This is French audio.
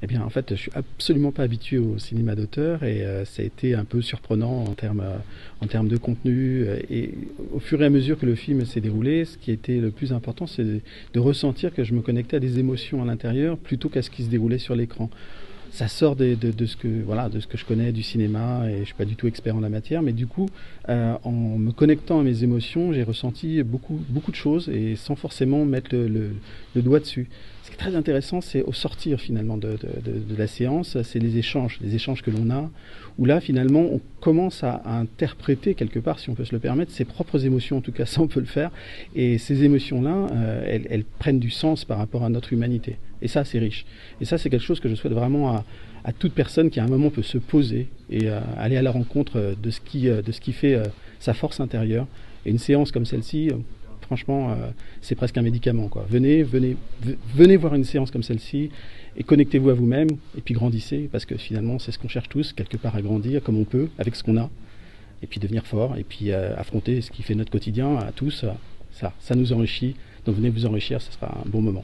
Eh bien, en fait, je suis absolument pas habitué au cinéma d'auteur et ça a été un peu surprenant en termes de contenu. Et au fur et à mesure que le film s'est déroulé, ce qui était le plus important, c'est de ressentir que je me connectais à des émotions à l'intérieur plutôt qu'à ce qui se déroulait sur l'écran. Ça sort de ce que voilà, de ce que je connais du cinéma et je suis pas du tout expert en la matière, mais du coup, en me connectant à mes émotions, j'ai ressenti beaucoup de choses et sans forcément mettre le doigt dessus. Ce qui est très intéressant, c'est au sortir finalement de la séance, c'est les échanges que l'on a, où là finalement on commence à interpréter quelque part, si on peut se le permettre, ses propres émotions, en tout cas ça on peut le faire, et ces émotions-là, elles prennent du sens par rapport à notre humanité. Et ça c'est riche. Et ça c'est quelque chose que je souhaite vraiment à toute personne qui à un moment peut se poser et aller à la rencontre de ce qui fait sa force intérieure. Et une séance comme celle-ci, franchement, c'est presque un médicament, quoi. Venez voir une séance comme celle-ci et connectez-vous à vous-même et puis grandissez parce que finalement c'est ce qu'on cherche tous, quelque part à grandir comme on peut, avec ce qu'on a et puis devenir fort et puis affronter ce qui fait notre quotidien à tous. Ça nous enrichit. Donc venez vous enrichir, ce sera un bon moment.